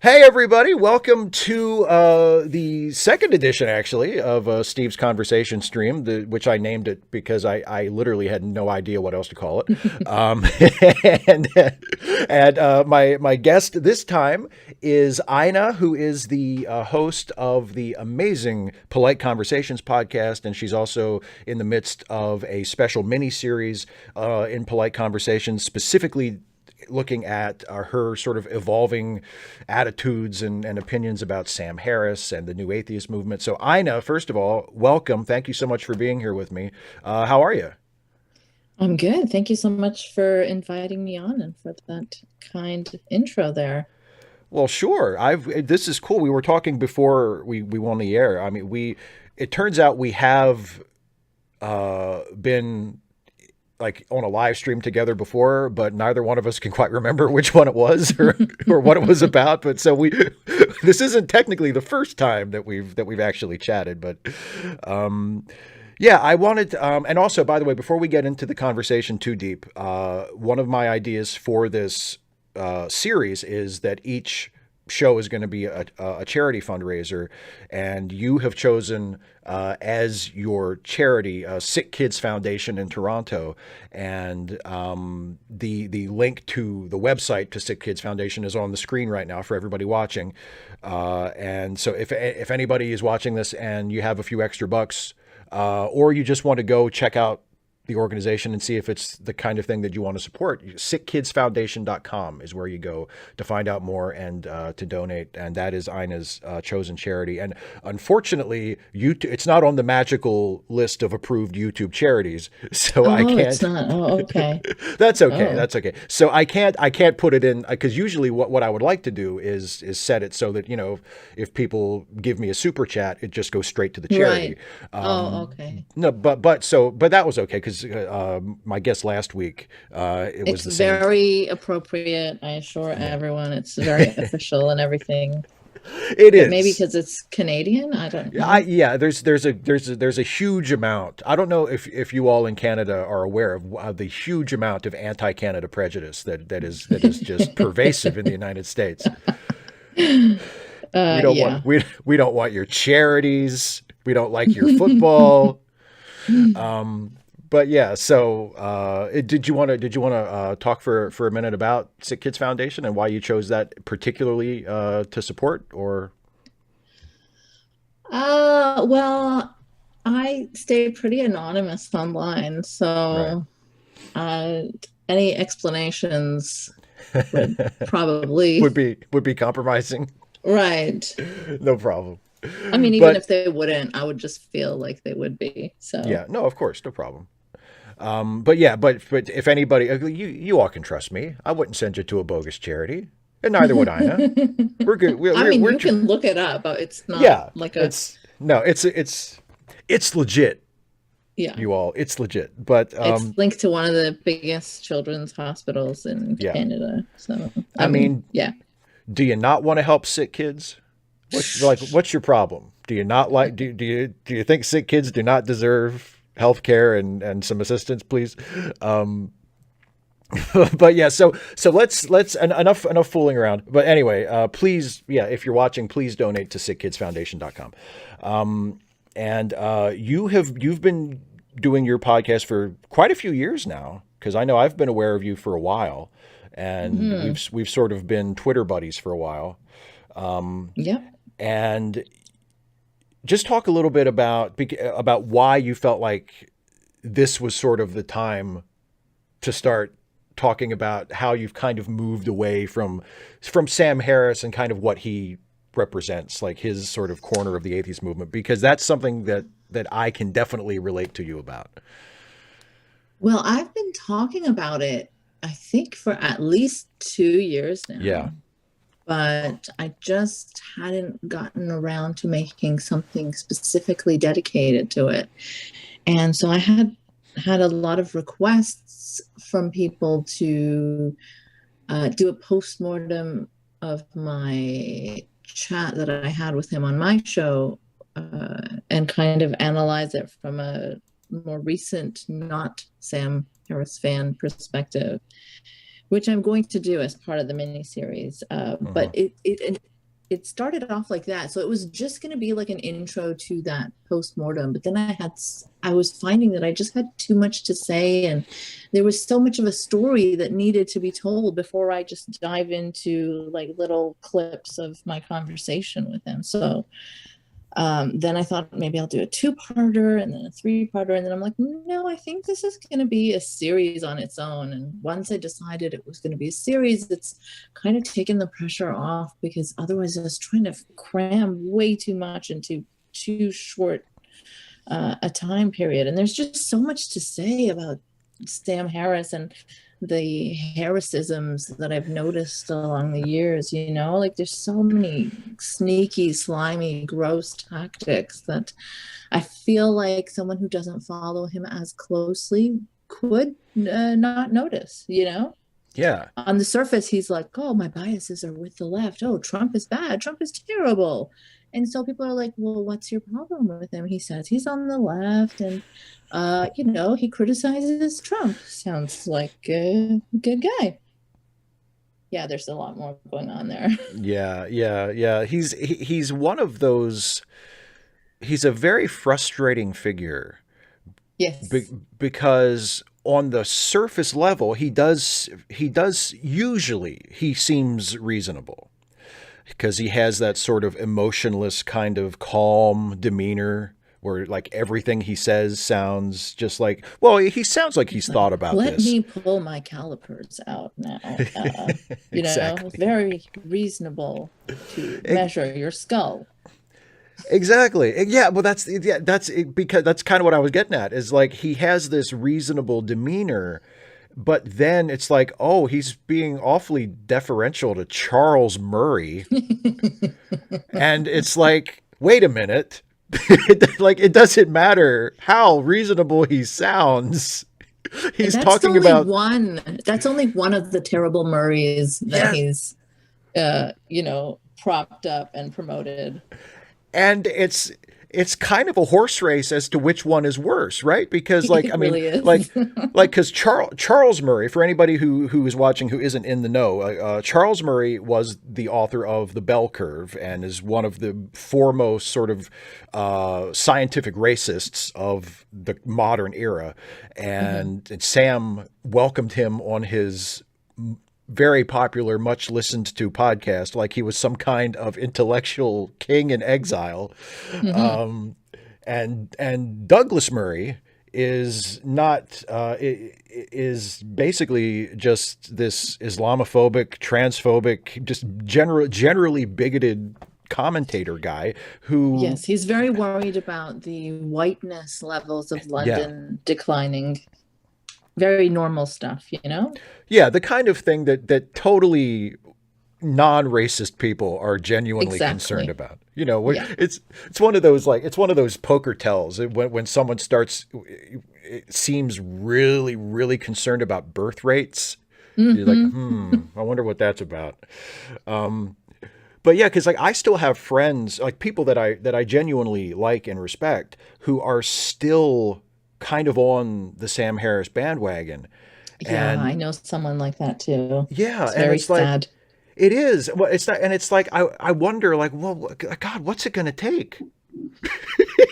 Hey everybody, welcome to the second edition actually of Steve's Conversation Stream, which I named it because I literally had no idea what else to call it. Um, and my guest this time is Eiynah, who is the host of the amazing Polite Conversations podcast, and she's also in the midst of a special mini series in Polite Conversations, specifically looking at her sort of evolving attitudes and opinions about Sam Harris and the new atheist movement. So, Eiynah, first of all, welcome. Thank you so much for being here with me. How are you? I'm good. Thank you so much for inviting me on and for that kind intro there. Well, sure. This is cool. We were talking before we went on the air. I mean, we it turns out we have been like on a live stream together before, but neither one of us can quite remember which one it was or what it was about. But so we this isn't technically the first time that we've actually chatted, but um yeah, I wanted and also, by the way, before we get into the conversation too deep, one of my ideas for this series is that each show is going to be a charity fundraiser, and you have chosen as your charity Sick Kids Foundation in Toronto, and the link to the website to Sick Kids Foundation is on the screen right now for everybody watching, and so if anybody is watching this and you have a few extra bucks, or you just want to go check out the organization and see if it's the kind of thing that you want to support, sickkidsfoundation.com is where you go to find out more and to donate. And that is Eiynah's chosen charity. And unfortunately, YouTube, it's not on the magical list of approved YouTube charities. So I Oh, it's can't. not. Oh, okay. That's okay. Oh, That's okay. So I can't put it in because usually what I would like to do is set it so that, if people give me a super chat, it just goes straight to the charity. right. Oh, okay. No, but that was okay because my guest last week, it was It's the same. very appropriate. I assure Yeah, everyone it's very official and everything. it But maybe is. because it's Canadian, I don't I know. yeah. There's a huge amount. I don't know if you all in Canada are aware of the huge amount of anti-Canada prejudice that is just pervasive in the United States. We don't want Yeah. we don't want your charities. We don't like your football. But yeah, so did you want to talk for a minute about Sick Kids Foundation and why you chose that particularly to support? Or Well, I stay pretty anonymous online, right. so uh, any explanations would probably, Would be compromising. right. No problem. I mean, even But if they wouldn't, I would just feel like they would be. So, yeah, no, of course, no problem. But yeah, but if anybody, you all can trust me. I wouldn't send you to a bogus charity, and neither would Ina. We're good. I mean, you can look it up, but it's not Yeah. like a, It's no, it's legit. yeah. You all, it's legit. But It's linked to one of the biggest children's hospitals in yeah, Canada. So, I I mean, mean, yeah. do you not want to help sick kids? What's your problem? Do you not like do you think sick kids do not deserve health care and some assistance, please? Um, but yeah, so enough fooling around. But anyway, please, yeah, if you're watching, please donate to sickkidsfoundation.com. And you've been doing your podcast for quite a few years now, because I know I've been aware of you for a while, and Hmm. we've sort of been Twitter buddies for a while. Yep. And just talk a little bit about why you felt like this was sort of the time to start talking about how you've kind of moved away from Sam Harris and kind of what he represents, like his sort of corner of the atheist movement, because that's something that I can definitely relate to you about. Well, I've been talking about it, I think, for at least 2 years Yeah. now, but I just hadn't gotten around to making something specifically dedicated to it. And so I had a lot of requests from people to do a postmortem of my chat that I had with him on my show, and kind of analyze it from a more recent, not Sam Harris fan perspective. which I'm going to do as part of the miniseries. But Hmm. it started off like that, so it was just going to be like an intro to that postmortem. But then I was finding that I just had too much to say, and there was so much of a story that needed to be told before I just dive into like little clips of my conversation with him. So then I thought maybe I'll do a two-parter and then a three-parter. And then I'm like, no, I think this is going to be a series on its own. And once I decided it was going to be a series, it's kind of taken the pressure off, because otherwise I was trying to cram way too much into too short a time period. And there's just so much to say about Sam Harris and the Harrisisms that I've noticed along the years, like there's so many sneaky, slimy, gross tactics that I feel like someone who doesn't follow him as closely could not notice. Yeah. On the surface, he's like, oh, my biases are with the left. Oh, Trump is bad. Trump is terrible. And so people are like, well, what's your problem with him? He says he's on the left, and he criticizes Trump. Sounds like a good guy. Yeah, there's a lot more going on there. Yeah, yeah, yeah. He's one of those. He's a very frustrating figure be, Yes. because on the surface level, he does usually he seems reasonable because he has that sort of emotionless kind of calm demeanor where like everything he says sounds just like, well, he sounds like he's It's like, thought about let this. me pull my calipers out now. Exactly. Very reasonable to measure your skull. Exactly. Yeah, well that's it, because that's kind of what I was getting at is like he has this reasonable demeanor, but then it's like, oh, he's being awfully deferential to Charles Murray, and it's like, wait a minute. Like it doesn't matter how reasonable he sounds. And He's talking about that's only one of the terrible Murrays that yeah, he's propped up and promoted. and it's kind of a horse race as to which one is worse, right? Because like I It mean, really is. like because Charles Murray, for anybody who is watching who isn't in the know, Charles Murray was the author of The Bell Curve and is one of the foremost sort of scientific racists of the modern era, Mhm. and Sam welcomed him on his very popular, much listened to podcast, like he was some kind of intellectual king in exile. Mhm. Um, and Douglas Murray is not is basically just this Islamophobic, transphobic, just generally bigoted commentator guy who Yes, he's very worried about the whiteness levels of yeah. London declining. Very normal stuff. Yeah, the kind of thing that totally non-racist people are genuinely concerned Exactly. about. You know, Yeah. it's one of those like it's one of those poker tells when someone starts it seems really concerned about birth rates. You're like, Hmm. I wonder what that's about. Um, but yeah, because like I still have friends, like people that I genuinely like and respect, who are still kind of on the Sam Harris bandwagon, Yeah, and I know someone like that too. yeah, It's and very it's like sad. it is. Well, it's not, and it's like I wonder, like, well, God, what's it going to take?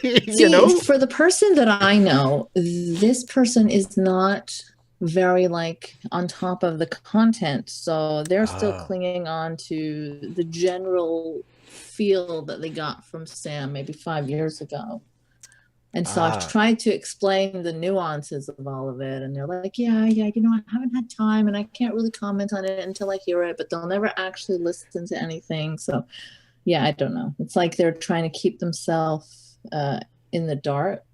You See, know? for the person that I know, this person is not very like on top of the content. So they're still Ah, clinging on to the general feel that they got from Sam maybe 5 years ago. And so I've ah, tried to explain the nuances of all of it. And they're like, yeah, yeah, I haven't had time and I can't really comment on it until I hear it, but they'll never actually listen to anything. So yeah, I don't know. It's like they're trying to keep themselves in the dark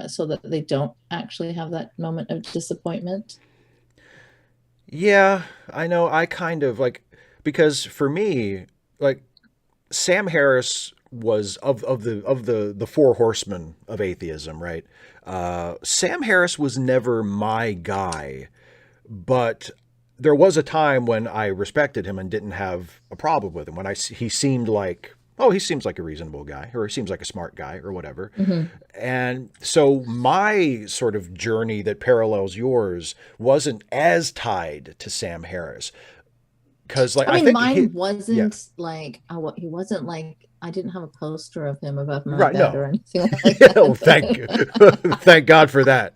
so that they don't actually have that moment of disappointment. yeah. I know. I kind of like because for me, like Sam Harris was of the four horsemen of atheism, right? Sam Harris was never my guy, but there was a time when I respected him and didn't have a problem with him. When he seemed like oh, he seems like a reasonable guy, or he seems like a smart guy, or whatever. Hmm. And so my sort of journey that parallels yours wasn't as tied to Sam Harris, because like I I mean, think he, mine yeah, wasn't like he wasn't like I didn't have a poster of him above my right, bed or no, anything like oh, that. thank, thank God for that.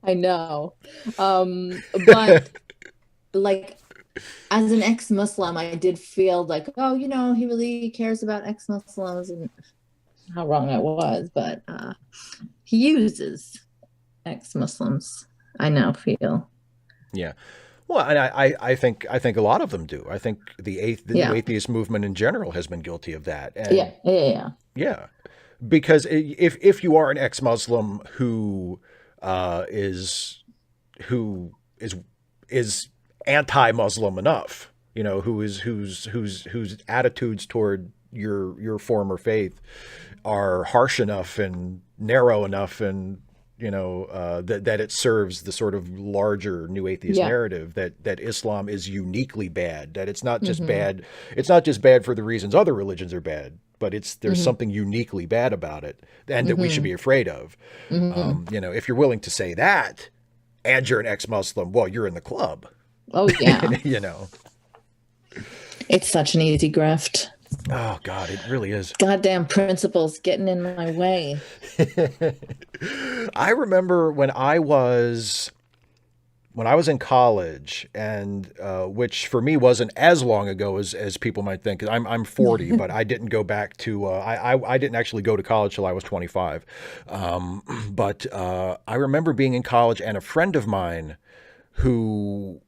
I know. But like as an ex-Muslim, I did feel like, oh, he really cares about ex-Muslims, and how wrong I was, but he uses ex-Muslims, I now feel. Yeah. Well, and I think a lot of them do. I think the new Yeah. atheist movement in general has been guilty of that. Yeah. And Yeah. Yeah. yeah, because if you are an ex-Muslim is who is anti-Muslim enough, whose attitudes toward your former faith are harsh enough and narrow enough, and that it serves the sort of larger new atheist Yeah. narrative that Islam is uniquely bad, that it's not just Hmm. bad, it's not just bad for the reasons other religions are bad, but there's Hmm. something uniquely bad about it, and that we should Hmm. be afraid of. Hmm. If you're willing to say that and you're an ex-Muslim, well, you're in the club. Oh, yeah. you know. It's such an easy grift. Oh God, it really is. Goddamn principles getting in my way. I remember when I was in college, and which for me wasn't as long ago as people might think. I'm 40, but I didn't go back to I didn't actually go to college till I was 25. But I remember being in college, and a friend of mine who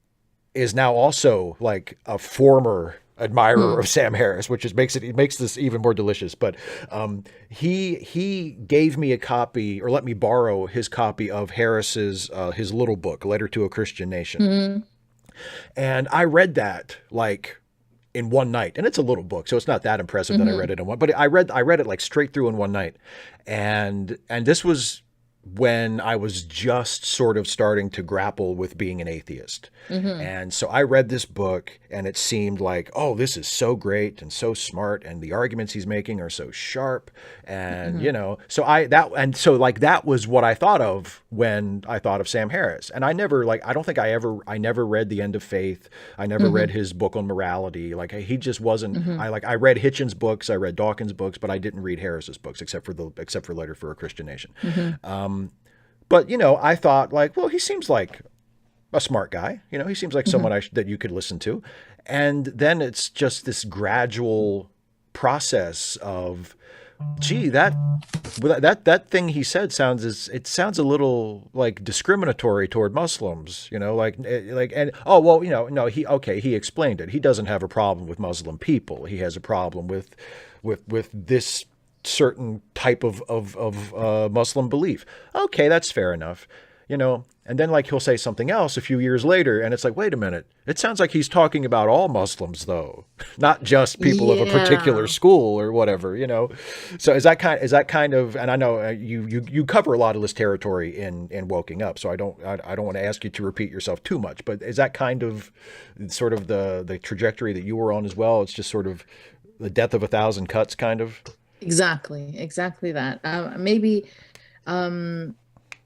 is now also like a former admirer Mm. of Sam Harris, which makes this even more delicious. But he gave me a copy, or let me borrow his copy of Harris's his little book, Letter to a Christian Nation, Mm. and I read that like in one night. And it's a little book, so it's not that impressive that I read Hmm. it in one. But I read it like straight through in one night, and this was when I was just sort of starting to grapple with being an atheist. Hmm. And so I read this book, and it seemed like, oh, this is so great and so smart, and the arguments he's making are so sharp. And, Hmm. so that was what I thought of when I thought of Sam Harris. And I don't think I never read The End of Faith. I never read Hmm. his book on morality. Like he just wasn't, Hmm. I read Hitchens' books, I read Dawkins' books, but I didn't read Harris's books except for Letter for a Christian Nation. Hmm. But I thought like, well, he seems like a smart guy. He seems like Hmm. someone that you could listen to. And then it's just this gradual process of, gee, that thing he said sounds a little like discriminatory toward Muslims. And oh well, no, he explained it. He doesn't have a problem with Muslim people. He has a problem with this certain type of Muslim belief. Okay, that's fair enough. And then like he'll say something else a few years later, and it's like, wait a minute, it sounds like he's talking about all Muslims though, not just people of a particular Yeah. school or whatever. So is that kind of, and I know you cover a lot of this territory in Woking Up, so I don't want to ask you to repeat yourself too much, but is that kind of sort of the trajectory that you were on as well? It's just sort of the death of a thousand cuts, kind of. Exactly that. Maybe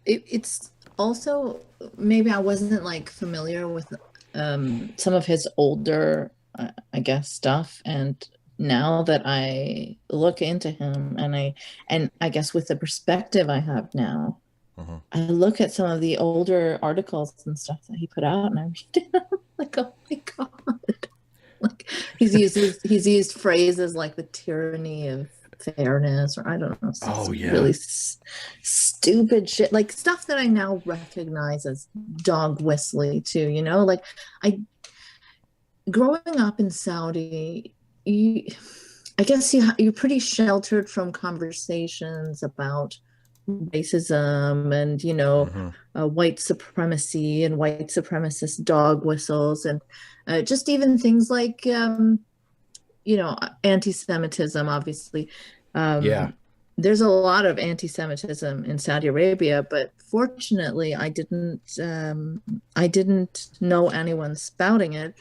it's also maybe I wasn't like familiar with some of his older, I guess, stuff, and now that I look into him, and I guess with the perspective I have now, Hmm. I look at some of the older articles and stuff that he put out, and I read it, I'm like, oh my God. Like he's used phrases like the tyranny of fairness, or I don't know, Oh some yeah. really stupid shit, like stuff that I now recognize as dog whistly too. Like I growing up in Saudi, I guess you're pretty sheltered from conversations about racism and Hmm. white supremacy and white supremacist dog whistles, and just even things like anti-Semitism, obviously. Yeah. um, there's a lot of anti-Semitism in Saudi Arabia, but fortunately I didn't know anyone spouting it.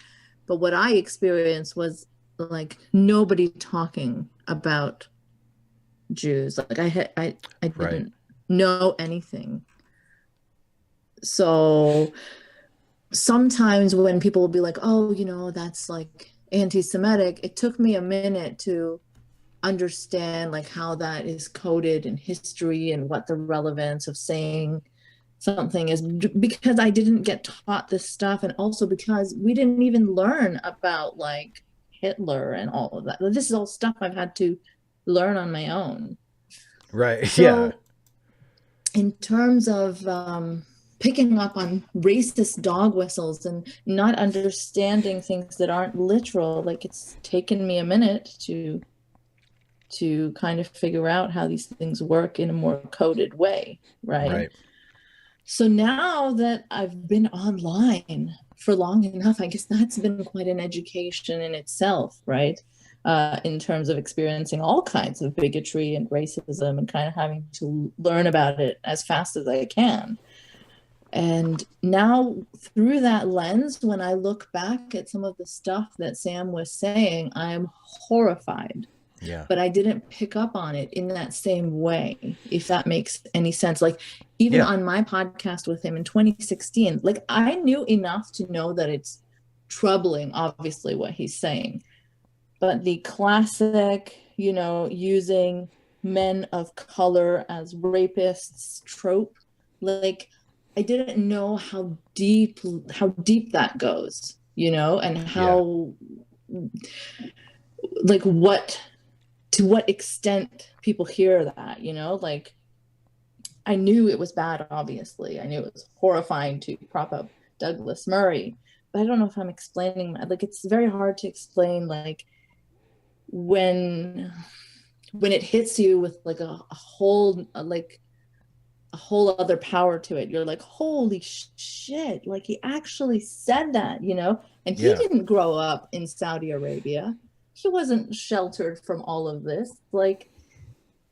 But what I experienced was like nobody talking about Jews. Like I Right. didn't know anything. So sometimes when people will be like, oh, that's like anti-Semitic, it took me a minute to understand like how that is coded in history and what the relevance of saying something is, because I didn't get taught this stuff, and also because we didn't even learn about like Hitler and all of that. This is all stuff I've had to learn on my own. Right. Yeah. So in terms of picking up on racist dog whistles and not understanding things that aren't literal, like it's taken me a minute to kind of figure out how these things work in a more coded way, right? Right. So now that I've been online for long enough, I guess that's been quite an education in itself, right? In terms of experiencing all kinds of bigotry and racism and kind of having to learn about it as fast as I can. And now, through that lens, when I look back at some of the stuff that Sam was saying, I am horrified. Yeah. But I didn't pick up on it in that same way, if that makes any sense. Like, even Yeah. on my podcast with him in 2016, like, I knew enough to know that it's troubling, obviously, what he's saying. But the classic, using men of color as rapists trope, like, I didn't know how deep that goes, and how, like, to what extent people hear that, like, I knew it was bad, obviously. I knew it was horrifying to prop up Douglas Murray, but I don't know if I'm explaining that. Like, it's very hard to explain, like, when it hits you with like a whole other power to it. You're like, holy shit, like, he actually said that, and he didn't grow up in Saudi Arabia. He wasn't sheltered from all of this. Like,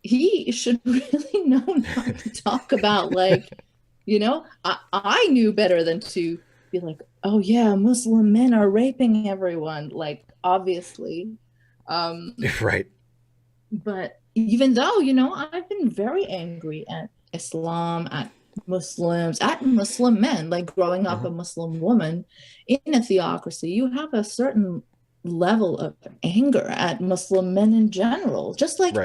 he should really know not to talk about, like, I knew better than to be like, oh yeah, Muslim men are raping everyone, like, obviously. Right. But even though, I've been very angry at Islam, at Muslims, at Muslim men, like, growing up a Muslim woman in a theocracy, you have a certain level of anger at Muslim men in general. Just like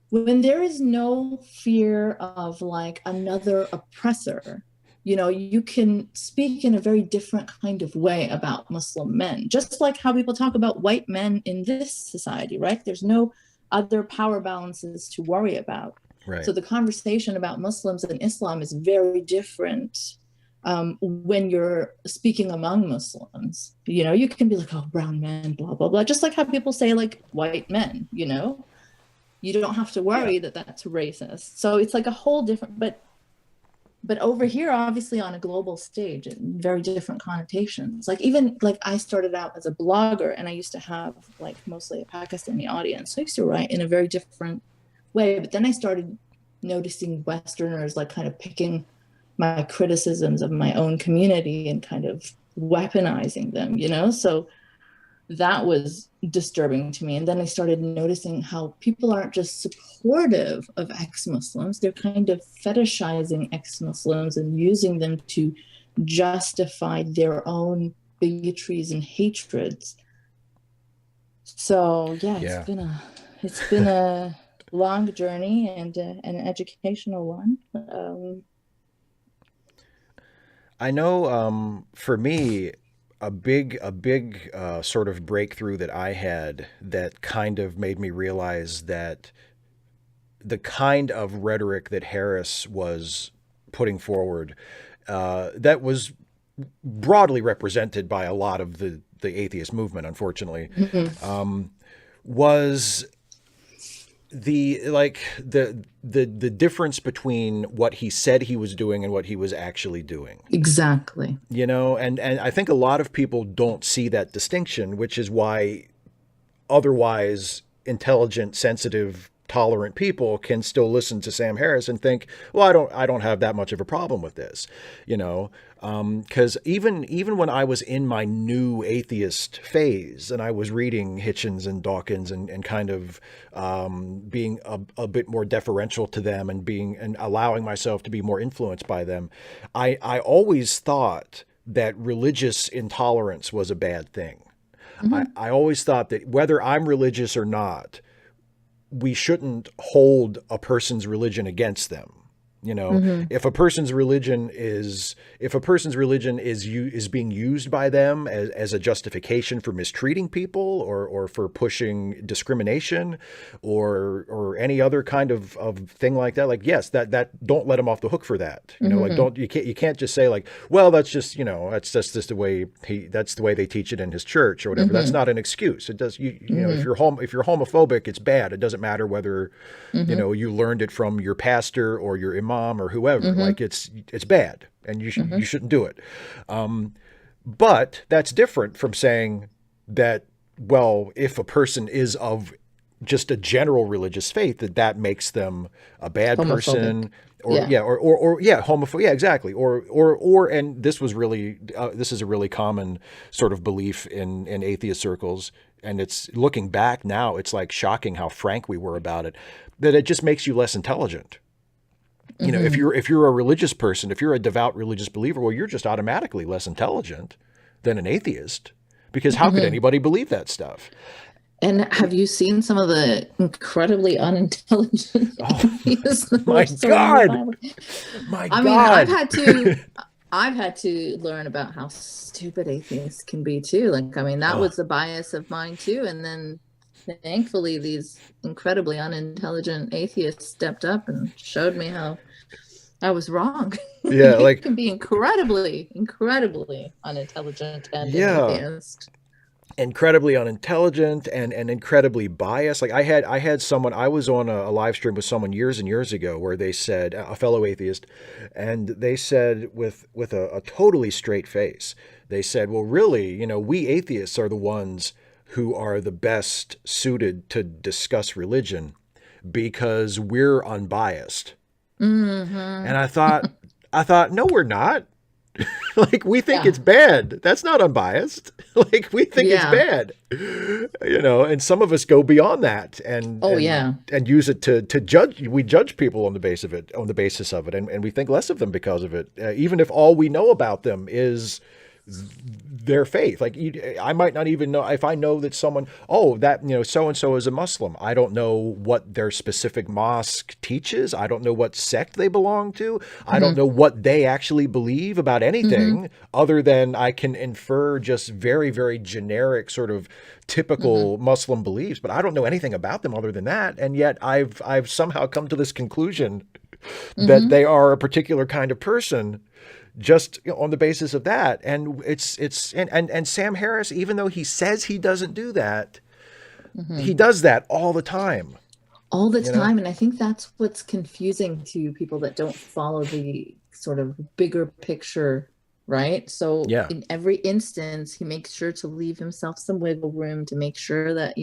when there is no fear of like another oppressor, you can speak in a very different kind of way about Muslim men, just like how people talk about white men in this society, right? There's no other power balances to worry about. Right. So the conversation about Muslims and Islam is very different when you're speaking among Muslims. You can be like, oh, brown men, blah, blah, blah. Just like how people say like white men, you don't have to worry that that's racist. So it's like a whole different, but over here, obviously on a global stage, very different connotations. Like, even like, I started out as a blogger and I used to have like mostly a Pakistani audience. So I used to write in a very different way. But then I started noticing Westerners like kind of picking my criticisms of my own community and kind of weaponizing them, So that was disturbing to me. And then I started noticing how people aren't just supportive of ex-Muslims, they're kind of fetishizing ex-Muslims and using them to justify their own bigotries and hatreds. So it's been a long journey and an educational one. I know for me, a big sort of breakthrough that I had that kind of made me realize that the kind of rhetoric that Harris was putting forward, that was broadly represented by a lot of the atheist movement, unfortunately, was the difference between what he said he was doing and what he was actually doing. Exactly. And I think a lot of people don't see that distinction, which is why otherwise intelligent, sensitive, tolerant people can still listen to Sam Harris and think, well, I don't have that much of a problem with this, you know, because even when I was in my new atheist phase and I was reading Hitchens and Dawkins and kind of being a bit more deferential to them and allowing myself to be more influenced by them, I always thought that religious intolerance was a bad thing. Hmm. I always thought that whether I'm religious or not, we shouldn't hold a person's religion against them. You know, Hmm. if a person's religion is being used by them as a justification for mistreating people or for pushing discrimination or any other kind of thing like that, like yes, that don't let them off the hook for that. You know, like Hmm. you can't just say like, well, that's just, you know, that's just the way that's the way they teach it in his church or whatever. That's Hmm. not an excuse. It does you know, Hmm. if you're homophobic, it's bad. It doesn't matter whether, you Hmm. know, you learned it from your pastor or your imam or whoever. Hmm. Like it's bad, and Hmm. you shouldn't do it. But that's different from saying that, well, if a person is of just a general religious faith, that makes them a bad Homophobic. person, or Yeah. yeah, or yeah, homophobic, yeah, exactly, or and this is a really common sort of belief in atheist circles, and it's looking back now, it's like shocking how frank we were about it, that it just makes you less intelligent. You know, Hmm. if you're a religious person, if you're a devout religious believer, well, you're just automatically less intelligent than an atheist, because how could Hmm. anybody believe that stuff? And have you seen some of the incredibly unintelligent Oh atheists that my were surrounded God. by them? My I mean, God. I've had to learn about how stupid atheists can be too. Like, I mean, that Oh, was a bias of mine too. And then thankfully these incredibly unintelligent atheists stepped up and showed me how I was wrong. yeah, You like can be incredibly unintelligent and an yeah, atheist. incredibly unintelligent and incredibly biased. Like I had someone, I was on a live stream with someone years and years ago where they said, a fellow atheist, and they said with a totally straight face, they said, well, really, you know, we atheists are the ones who are the best suited to discuss religion because we're unbiased. Hmm. And I thought, no, we're not. Like we think it's Yeah. bad. That's not unbiased. Like we think it's Yeah. bad. You know, and some of us go beyond that Oh, yeah. and use it to judge. We judge people on the basis of it, and we think less of them because of it, even if all we know about them is their faith. Like I might not even know if I know that someone, oh, that, you know, so and so is a Muslim. I don't know what their specific mosque teaches. I don't know what sect they belong to. I don't Hmm. know what they actually believe about Hmm. anything other than I can infer just very, very generic sort of Hmm. typical Muslim beliefs, but I don't know anything about them other than that. And yet I've somehow come to this conclusion that Hmm. they are a particular kind of person just, you know, on the basis of that. And and Sam Harris, even though he says he doesn't do that, Hmm. he does that all the time, All the you know? time. And I think that's what's confusing to people that don't follow the sort of bigger picture, right? So Yeah. in every instance, he makes sure to leave himself some wiggle room to make sure that,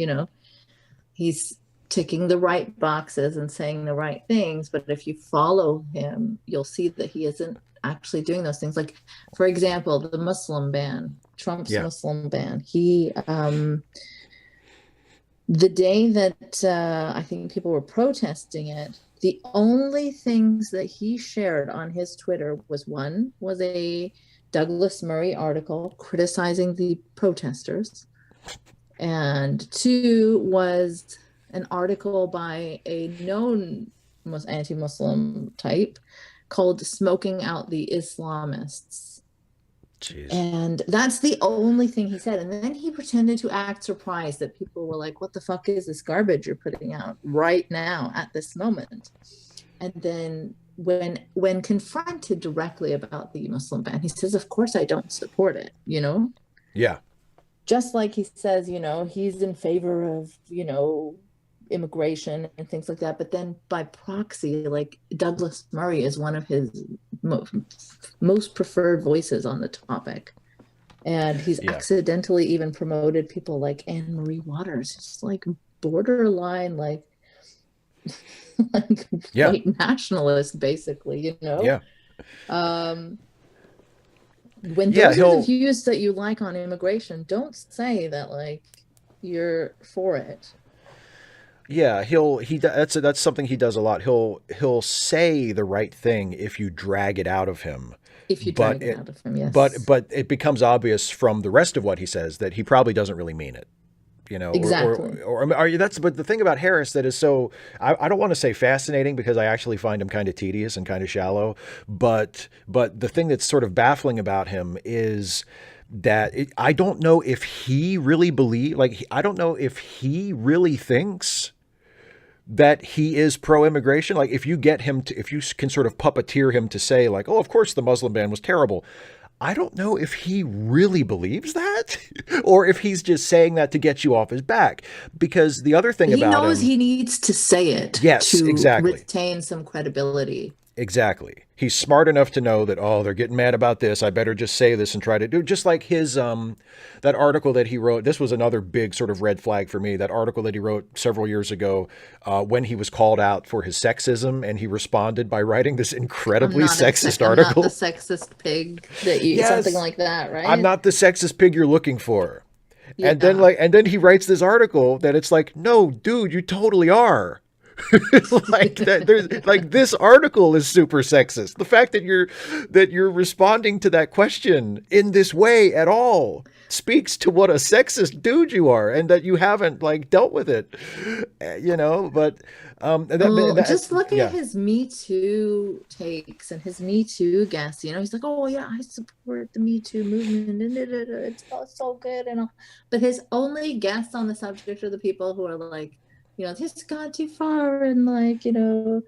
he's ticking the right boxes and saying the right things. But if you follow him, you'll see that he isn't actually doing those things. Like, for example, the Muslim ban, Trump's Yeah. Muslim ban. The day that I think people were protesting it, the only things that he shared on his Twitter was a Douglas Murray article criticizing the protesters, and two was an article by a known anti-Muslim type called "Smoking Out the Islamists." Jeez. And that's the only thing he said. And then he pretended to act surprised that people were like, what the fuck is this garbage you're putting out right now at this moment? And then when confronted directly about the Muslim ban, he says, of course I don't support it, Yeah. just like he says, he's in favor of, immigration and things like that. But then by proxy, like Douglas Murray is one of his most preferred voices on the topic. And he's Yeah. accidentally even promoted people like Anne Marie Waters. It's like borderline, like like Yeah. white nationalist, basically, Yeah. Um, when Yeah. those are the He'll, views that you like on immigration, don't say that like you're for it. yeah, that's something he does a lot. He'll say the right thing if you drag it out of him, If you but drag it it out of him, yes. but it becomes obvious from the rest of what he says that he probably doesn't really mean it. Exactly. That's, but the thing about Harris that is so, I don't want to say fascinating because I actually find him kind of tedious and kind of shallow, but the thing that's sort of baffling about him is that I don't know if he really I don't know if he really thinks that he is pro-immigration. Like if you get him to, if you can sort of puppeteer him to say like, oh, of course the Muslim ban was terrible. I don't know if he really believes that or if he's just saying that to get you off his back. Because the other thing He about knows him, he needs to say it yes, to exactly. retain some credibility. Exactly. He's smart enough to know that, oh, they're getting mad about this. I better just say this and try to do just like his that article that he wrote. This was another big sort of red flag for me. That article that he wrote several years ago when he was called out for his sexism, and he responded by writing this incredibly sexist I'm not the article. sexist pig that you Yes, something like that, right? I'm not the sexist pig you're looking for. And then Yeah. he writes this article that it's like, no, dude, you totally are. Like that there's like this article is super sexist. The fact that you're responding to that question in this way at all speaks to what a sexist dude you are and that you haven't like dealt with it. But Just look yeah. at his Me Too takes and his Me Too guests. He's like, "Oh yeah, I support the Me Too movement, and it's so good." And all. But his only guests on the subject are the people who are like, this has gone too far, and like, people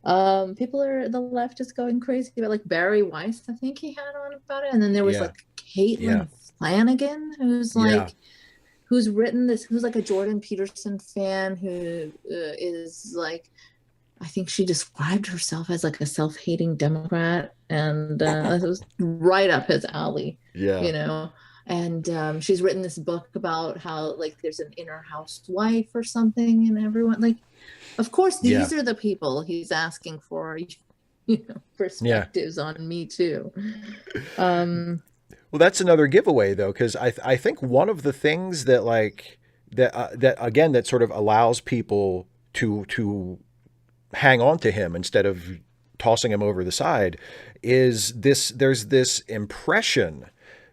are the left is going crazy. But like Barry Weiss, I think he had on about it, and then there was Yeah. like Yeah. Caitlin Flanagan, who's Yeah. like. Who's written this? Who's like a Jordan Peterson fan who is like, I think she described herself as like a self-hating Democrat, and it was right up his alley. Yeah. And she's written this book about how like there's an inner housewife or something, and everyone like, of course, these Yeah. are the people he's asking for, Yeah. perspectives on Me Too. Well, that's another giveaway though, because I think one of the things that that again that sort of allows people to hang on to him instead of tossing him over the side is there's this impression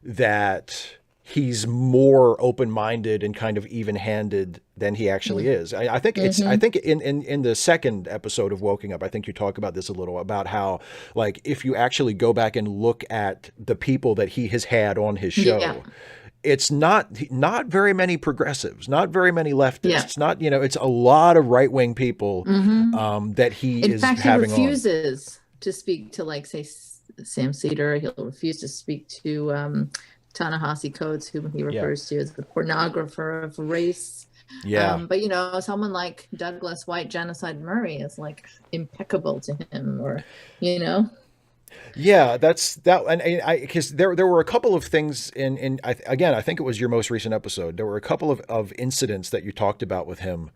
that he's more open-minded and kind of even-handed than he actually is. I think I think in the second episode of Woking Up, I think you talk about this a little about how like if you actually go back and look at the people that he has had on his show, Yeah. it's not very many progressives, not very many leftists, Yeah. not it's a lot of right-wing people that he In is fact, he having on. refuses to speak to, like, say, Sam Cedar. He'll refuse to speak to Ta-Nehisi Coates, whom he refers to as the pornographer of race. Yeah. But someone like Douglas White Genocide Murray is like impeccable to him, or. Yeah, that's that, and because there were a couple of things again, I think it was your most recent episode. There were a couple of incidents that you talked about with him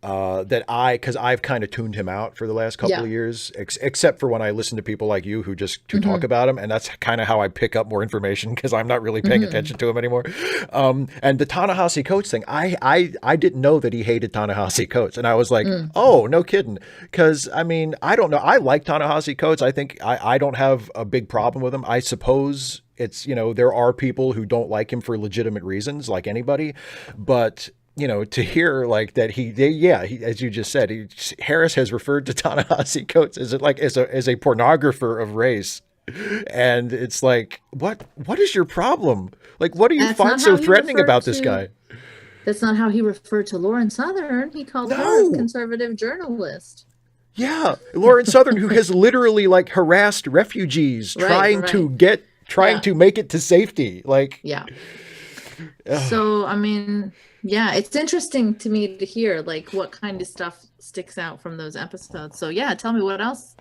that because I've kind of tuned him out for the last couple of years, except for when I listen to people like you who just talk about him, and that's kind of how I pick up more information because I'm not really paying attention to him anymore. And the Ta-Nehisi Coates thing, I didn't know that he hated Ta-Nehisi Coates, and I was like, oh, no kidding, because I mean I don't know, I like Ta-Nehisi Coates. I think I don't have a big problem with him. I suppose it's, there are people who don't like him for legitimate reasons, like anybody, but to hear like that he as you just said, Harris has referred to Ta-Nehisi Coates as a pornographer of race. And it's like, what is your problem? Like, what do you find so threatening about this guy? That's not how he referred to Lauren Southern. He called her a conservative journalist. Yeah, Lauren Southern, who has literally like harassed refugees trying to make it to safety. Like, yeah. So, I mean, yeah, it's interesting to me to hear like what kind of stuff sticks out from those episodes. So, yeah, tell me what else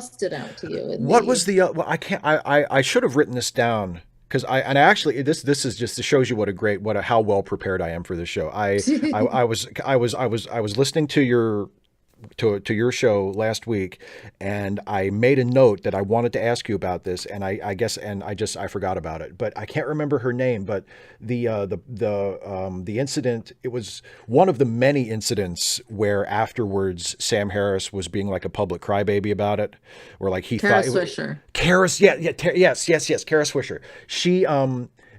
stood out to you? What was the? Well, I should have written this down. Because this is just, this shows you how well prepared I am for this show. I was listening to to your show last week, and I made a note that I wanted to ask you about this, and I guess I forgot about it, but I can't remember her name. But the incident, it was one of the many incidents where afterwards Sam Harris was being like a public crybaby about it, or like he Kara thought Swisher. Karis, yes, Kara Swisher.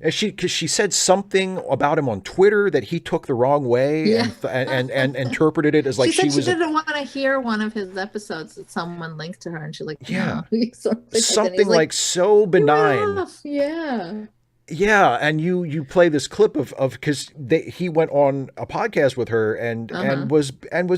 Because she said something about him on Twitter that he took the wrong way, Yeah. and interpreted it as like she said she was she didn't want to hear one of his episodes that someone linked to her, and she's like, yeah, no. something like so benign. Yeah. Yeah, and you play this clip of because he went on a podcast with her and was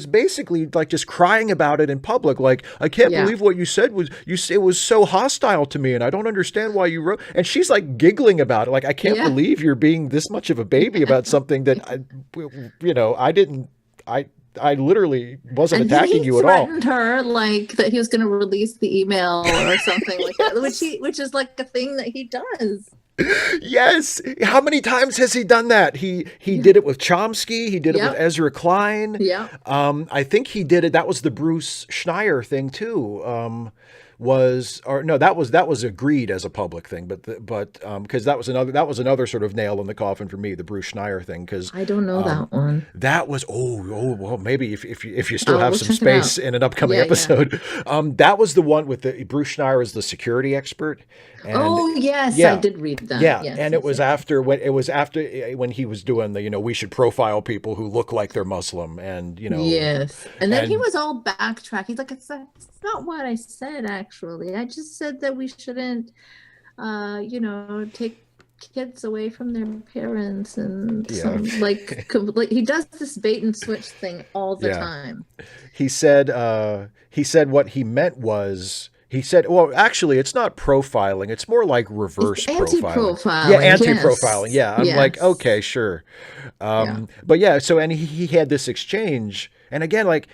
basically like just crying about it in public, like, I can't believe what you said it was so hostile to me, and I don't understand why you wrote. And she's like giggling about it, like, I can't believe you're being this much of a baby about something that I literally wasn't attacking you at all. He threatened her like that he was going to release the email or something like that, which is like a thing that he does. Yes. How many times has he done that? He did it with Chomsky. He did it with Ezra Klein. Yeah. I think he did it. That was the Bruce Schneier thing too. That was agreed as a public thing, but because that was another sort of nail in the coffin for me, the Bruce Schneier thing. Because I don't know that one. That was well, maybe if you still have we'll some space in an upcoming episode. That was the one with the Bruce Schneier as the security expert. And, yes, I did read that. Yeah, yes, and it was after when he was doing the we should profile people who look like they're Muslim, and yes, and then he was all backtrack. He's like, it's not what I said. Actually, I just said that we shouldn't, take kids away from their parents, and like he does this bait and switch thing all the time. He said what he meant was. He said, well, actually, it's not profiling. It's more like reverse profiling. Yeah, anti-profiling. Yes. Yeah, I'm like, okay, sure. But so, and he had this exchange. And again, like,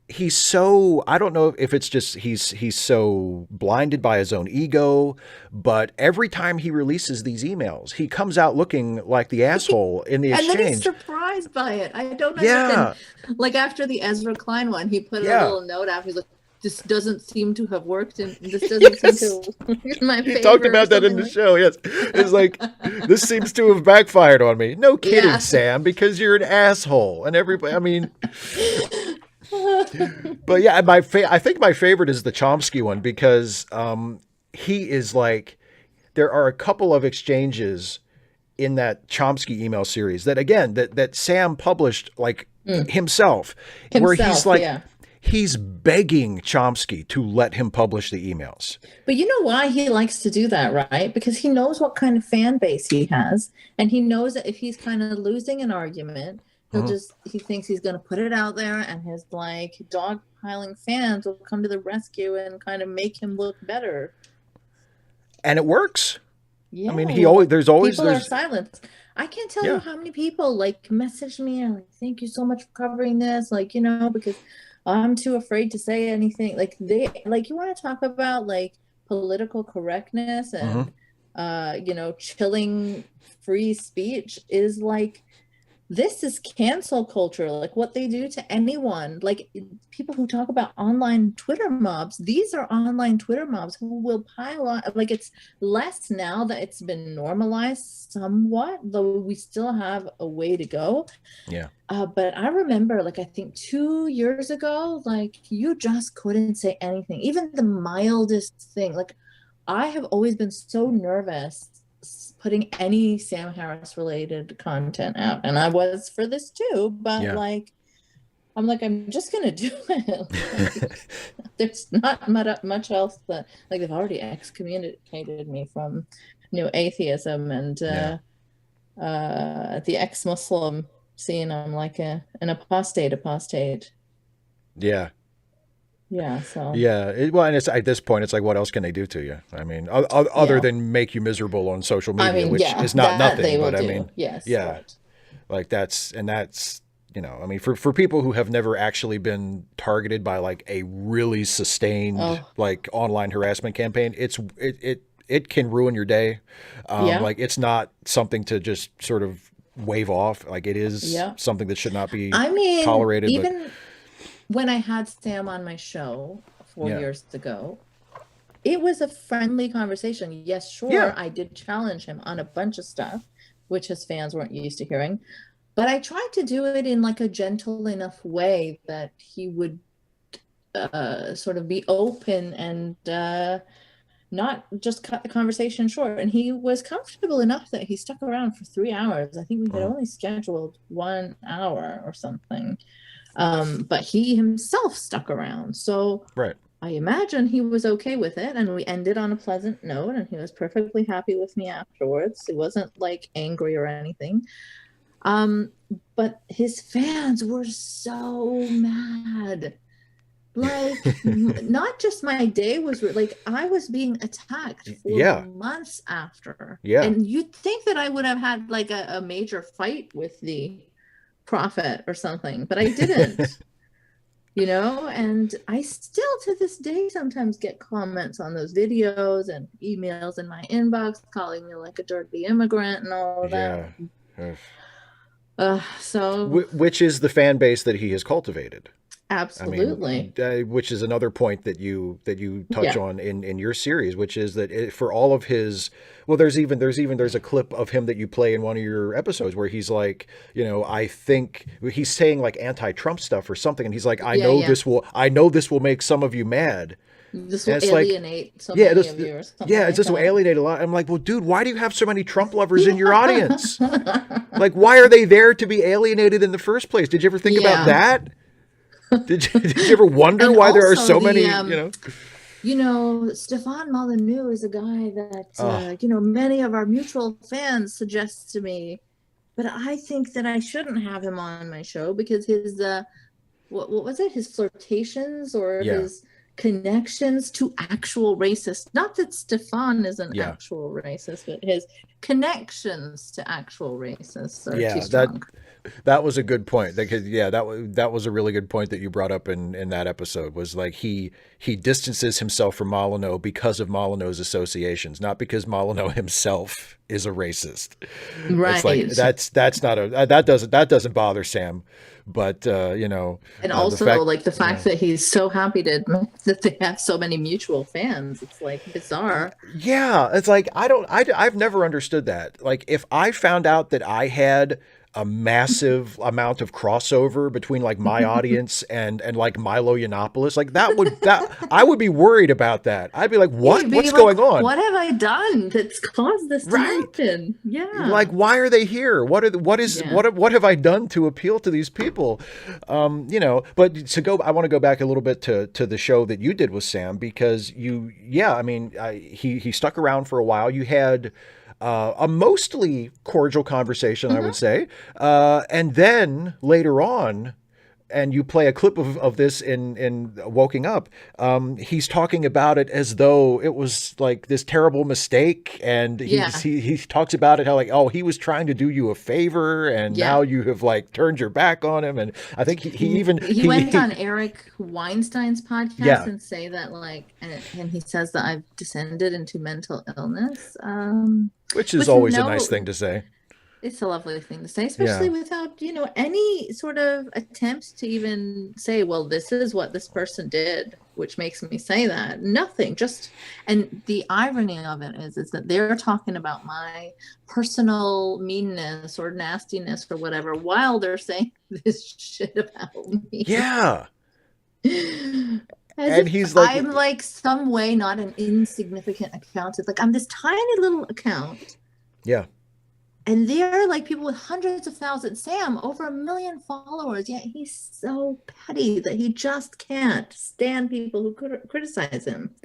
he's so, I don't know if it's just he's so blinded by his own ego, but every time he releases these emails, he comes out looking like the asshole in the exchange. And then he's surprised by it. I don't understand. Like, after the Ezra Klein one, he put a little note out. He's like, this doesn't seem to have worked, and this doesn't seem to in my favor. He talked about that in the show, yes. It's like, this seems to have backfired on me. No kidding, Sam, because you're an asshole. And everybody, I mean... But yeah, I think my favorite is the Chomsky one, because he is like... There are a couple of exchanges in that Chomsky email series that, again, that Sam published, like, himself, where he's like... He's begging Chomsky to let him publish the emails. But you know why he likes to do that, right? Because he knows what kind of fan base he has. And he knows that if he's kind of losing an argument, he thinks he's going to put it out there, and his like dogpiling fans will come to the rescue and kind of make him look better. And it works. Yeah. I mean, there's always people are silent. I can't tell you how many people like message me and like, thank you so much for covering this. Like, because I'm too afraid to say anything. Like, you want to talk about like political correctness and chilling free speech is like, this is cancel culture, like what they do to anyone. Like, people who talk about online Twitter mobs, these are online Twitter mobs who will pile on. Like, it's less now that it's been normalized somewhat, though we still have a way to go. Yeah. But I remember, like, I think 2 years ago, like, you just couldn't say anything, even the mildest thing. Like, I have always been so nervous putting any Sam Harris related content out, and I was for this too, but I'm just gonna do it. Like, there's not much else that, like, they've already excommunicated me from atheism and the ex-Muslim scene. I'm like an apostate. So and it's at this point, it's like, what else can they do to you? I mean, other than make you miserable on social media, which is not nothing. But I mean, right. Like that's I mean, for people who have never actually been targeted by like a really sustained like online harassment campaign, it can ruin your day. Like, it's not something to just sort of wave off. Like, it is something that should not be tolerated. when I had Sam on my show 4 Yeah. years ago, it was a friendly conversation. Yes, Yeah. sure, I did challenge him on a bunch of stuff, which his fans weren't used to hearing. But I tried to do it in like a gentle enough way that he would sort of be open and not just cut the conversation short. And he was comfortable enough that he stuck around for 3 hours. I think we had only scheduled 1 hour or something. But he himself stuck around. So Right. I imagine he was okay with it. And we ended on a pleasant note, and he was perfectly happy with me afterwards. He wasn't like angry or anything. But his fans were so mad. Like, not just my day was like, I was being attacked for Yeah. months after. Yeah. And you'd think that I would have had like a major fight with the prophet or something, but I didn't. And I still to this day sometimes get comments on those videos and emails in my inbox calling me like a dirty immigrant and all of that. So Which is the fan base that he has cultivated. absolutely. I mean, which is another point that you touch on in your series, which is that for all of his, well, there's a clip of him that you play in one of your episodes where he's like, I think he's saying like anti-Trump stuff or something, and he's like, I know this will make some of you mad. This will alienate so many of you or something. Yeah, it's just will alienate a lot. I'm like, well, dude, why do you have so many Trump lovers in your audience? Like, why are they there to be alienated in the first place? Did you ever think about that? Did you ever wonder why there are so many, Stefan Molyneux is a guy that, many of our mutual fans suggest to me, but I think that I shouldn't have him on my show because his, what was it? His flirtations or his connections to actual racists. Not that Stefan is an actual racist, but his connections to actual racists are too strong. That was a good point. That was a really good point that you brought up in that episode. Was like he distances himself from Molyneux because of Molyneux's associations, not because Molyneux himself is a racist. Right. It's like that doesn't bother Sam, but and also the fact that he's so happy to admit that they have so many mutual fans. It's like bizarre. Yeah, it's like I've never understood that. Like if I found out that I had a massive amount of crossover between like my audience and like Milo Yiannopoulos, like that I would be worried about that. I'd be like, what's going on? What have I done that's caused this to happen? Yeah. Like, why are they here? What have I done to appeal to these people? But I want to go back a little bit to the show that you did with Sam, because he stuck around for a while. You had a mostly cordial conversation, I would say. And then later on, and you play a clip of this in Woking Up, he's talking about it as though it was like this terrible mistake. And he talks about it how like, oh, he was trying to do you a favor and now you have like turned your back on him. And I think he went on Eric Weinstein's podcast and say that like, and he says that I've descended into mental illness. Which is always a nice thing to say. It's a lovely thing to say, especially without, any sort of attempt to even say, well, this is what this person did, which makes me say that. Nothing. And the irony of it is that they're talking about my personal meanness or nastiness or whatever while they're saying this shit about me. Yeah. And he's like, I'm like some way not an insignificant account. It's like I'm this tiny little account. Yeah. And they're like people with hundreds of thousands. Sam, over 1 million followers. Yet he's so petty that he just can't stand people who criticize him.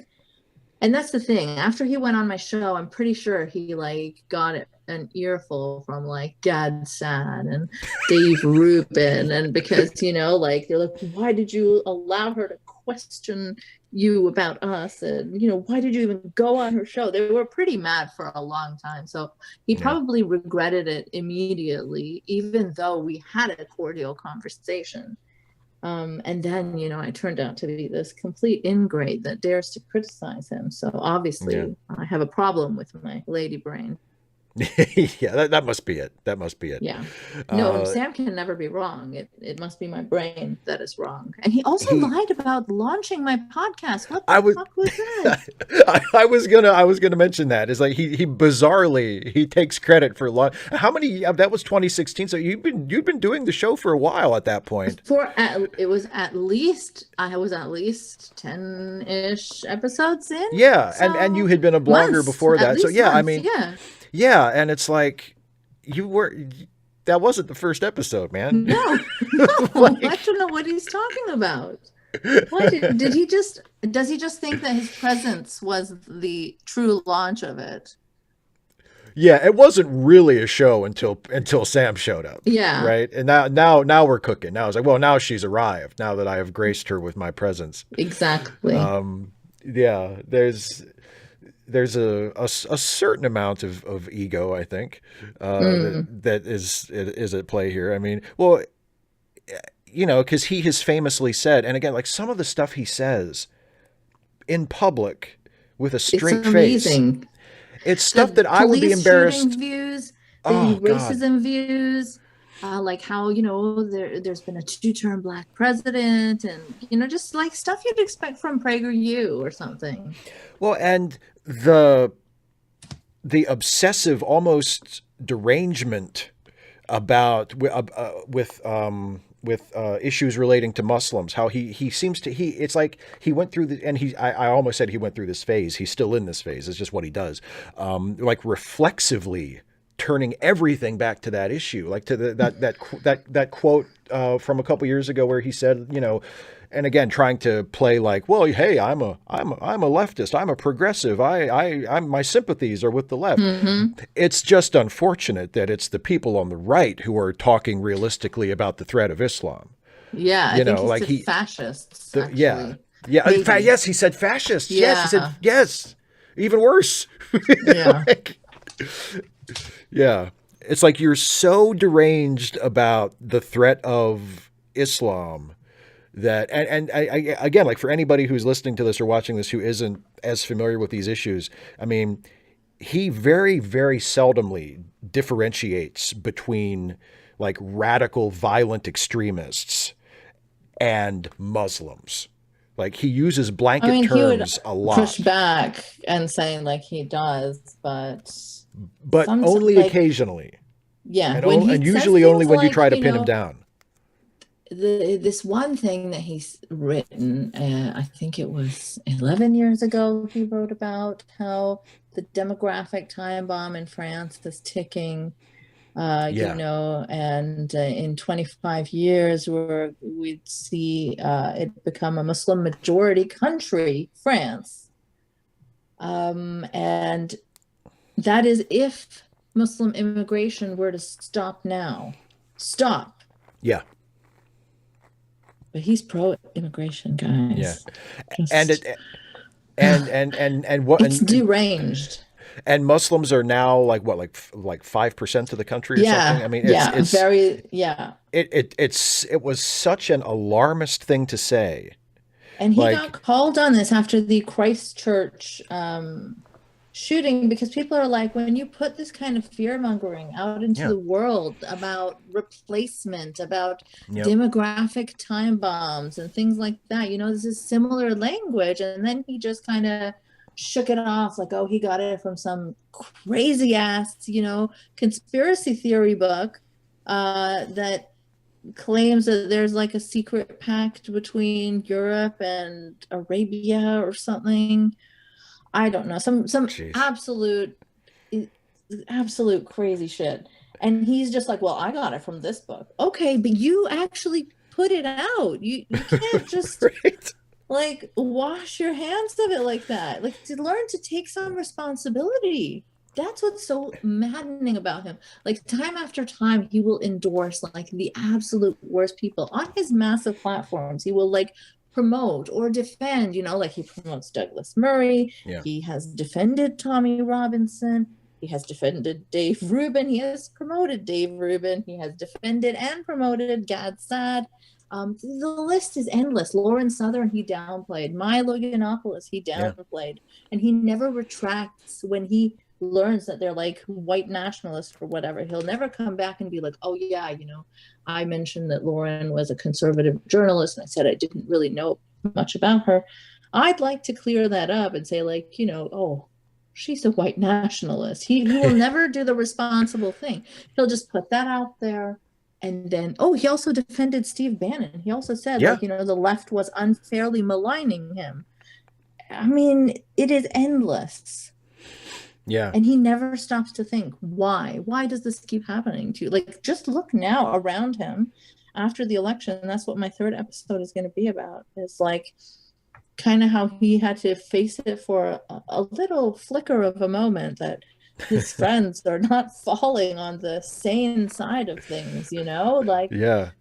And that's the thing. After he went on my show, I'm pretty sure he like got an earful from like Gad Sad and Dave Rubin. And because, they're like, why did you allow her to question you about us? And, why did you even go on her show? They were pretty mad for a long time. So he probably regretted it immediately, even though we had a cordial conversation. And then, I turned out to be this complete ingrate that dares to criticize him. So obviously I have a problem with my lady brain. Yeah, that must be it. That must be it. Yeah. No, Uh, Sam can never be wrong. It must be my brain that is wrong. And he also he, lied about launching my podcast. What I the was, fuck was that? I was gonna mention that. Is like he bizarrely he takes credit for how many that was 2016. So you've been doing the show for a while at that point. It was at least I was at least 10-ish episodes in. Yeah, and you So had been a blogger months, before at that. So least yeah, I months. mean, Yeah. yeah, and it's like you were that wasn't the first episode, man. No, no, I Like don't know what he's talking about. Why did he just does he just think that his presence was the true launch of it? yeah, it wasn't really a show until Sam showed up. Yeah, Right. And now we're cooking. Now it's like, well, now she's arrived. Now that I have graced her with my presence. exactly. Yeah, there's a certain amount of ego, I think, that is at play here. I mean, well, you know, because he has famously said, and again, like some of the stuff he says in public with a It's straight face, amazing. it's stuff The that I would be police shooting embarrassed. views, the Oh God. racism views, like how, there's been a two-term black president, and, just like stuff you'd expect from PragerU or something. Well, and the obsessive, almost derangement about with issues relating to Muslims. How he seems to it's like he went through the and he I almost said he went through this phase. He's still in this phase. It's just what he does. Like reflexively turning everything back to that issue, like to that quote from a couple years ago where he said, you know. And again, trying to play like, well, hey, I'm a leftist, I'm a progressive, I'm my sympathies are with the left. Hmm. It's just unfortunate that it's the people on the right who are talking realistically about the threat of Islam. Yeah, I You think know, he like said fascists, yeah, actually. yeah. In fact, Maybe. yes, he said fascists. Yes, he said Yeah, yes. Even worse. yeah. Like, yeah, it's like you're so deranged about the threat of Islam that I again, like for anybody who's listening to this or watching this who isn't as familiar with these issues, I mean, he very seldomly differentiates between like radical violent extremists and Muslims. Like he uses I blanket mean, he would terms a push lot, back and say like he does, but but some only like occasionally, yeah, and when and he says usually only things when you like, try to pin him down. this one thing that he's written, I think it was 11 years ago, he wrote about how the demographic time bomb in France is ticking, Yeah, and in 25 years, we'd see it become a Muslim majority country, France. And that is if Muslim immigration were to stop now. Stop. yeah, But he's pro-immigration, yeah, guys. and Just it and what it's deranged. and Muslims are now like what, like 5% of the country or something. Yeah, I mean, yeah, it's very, yeah. it was such an alarmist thing to say. And he got Like, called on this after the Christchurch shooting, because people are like, when you put this kind of fear mongering out into yeah, the world about replacement, about yep, demographic time bombs and things like that, this is similar language. And then he just kind of shook it off like, oh, he got it from some crazy ass, conspiracy theory book that claims that there's like a secret pact between Europe and Arabia or something. I don't know. Some jeez, absolute crazy shit. And he's just like, well, I got it from this book. Okay, but you actually put it out. You can't just right? like wash your hands of it like that. Like, to learn to take some responsibility. That's what's so maddening about him. Like, time after time, he will endorse like the absolute worst people on his massive platforms. He will like promote or defend, like he promotes Douglas Murray. Yeah, He has defended Tommy Robinson. He has defended Dave Rubin. He has promoted Dave Rubin. He has defended and promoted Gad Saad. The list is endless. Lauren Southern, he downplayed. Milo Yiannopoulos, he yeah, downplayed. And he never retracts when he learns that they're like white nationalists or whatever, he'll never come back and be like, oh yeah, I mentioned that Lauren was a conservative journalist and I said I didn't really know much about her. I'd like to clear that up and say, like, oh, she's a white nationalist. He will never do the responsible thing. He'll just put that out there. And then, he also defended Steve Bannon. He also said, Yeah. like, the left was unfairly maligning him. I mean, it is endless. Yeah. And he never stops to think, why? Why does this keep happening to you? Like, just look now around him after the election. And that's what my third episode is going to be about. Is like kind of how he had to face it for a little flicker of a moment that his friends are not falling on the sane side of things, like Yeah.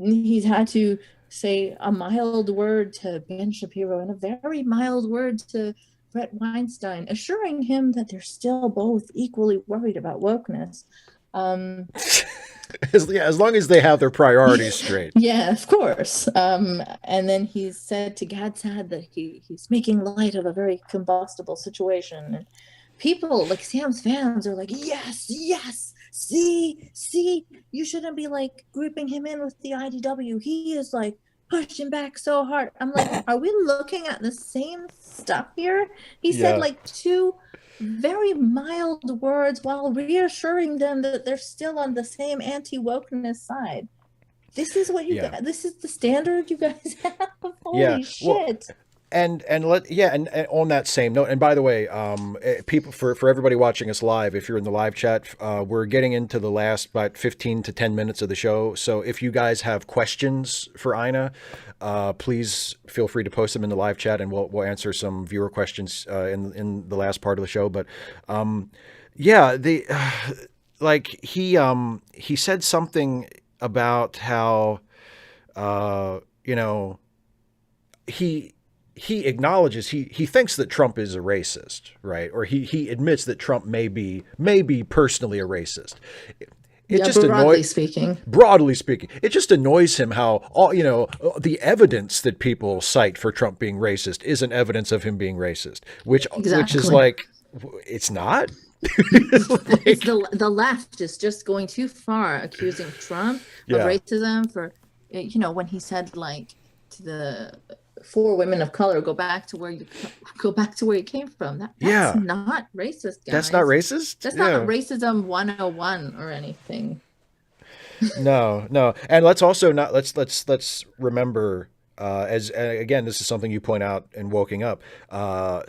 he's had to say a mild word to Ben Shapiro and a very mild word to Brett Weinstein, assuring him that they're still both equally worried about wokeness. As long as they have their priorities straight. Yeah, of course. And then he's said to Gadsad that he's making light of a very combustible situation. And people, like Sam's fans, are like, yes, see, you shouldn't be like grouping him in with the IDW. He is like pushing back so hard. I'm like, are we looking at the same stuff here? He said like two very mild words while reassuring them that they're still on the same anti-wokeness side. This is what you guys, this is the standard you guys have. Holy shit. Well, and on that same note, and by the way, people, for everybody watching us live, if you're in the live chat, we're getting into the last about 15 to 10 minutes of the show. So if you guys have questions for Eiynah, please feel free to post them in the live chat, and we'll answer some viewer questions in the last part of the show. But he said something about how he acknowledges he thinks that Trump is a racist, right? Or he admits that Trump may be personally a racist. Broadly speaking, it just annoys him how the evidence that people cite for Trump being racist isn't evidence of him being racist, which is like, it's not. It's the left is just going too far, accusing Trump of racism for, when he said like to the 4 women of color, go back to where you came from. That's not racist, guys. That's not racist? That's not racism 101 or anything. No. And let's also let's remember, as again, this is something you point out in Woking Up.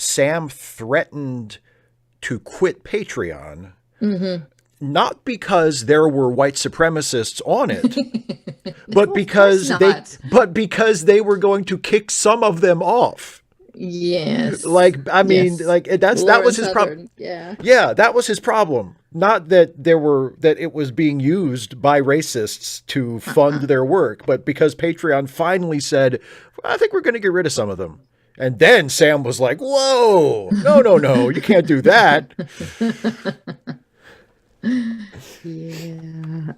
Sam threatened to quit Patreon, not because there were white supremacists on it, but because they were going to kick some of them off. Yes. That was his problem. Yeah, that was his problem. Not that it was being used by racists to fund their work, but because Patreon finally said, well, I think we're going to get rid of some of them. And then Sam was like, whoa, no, you can't do that. Yeah.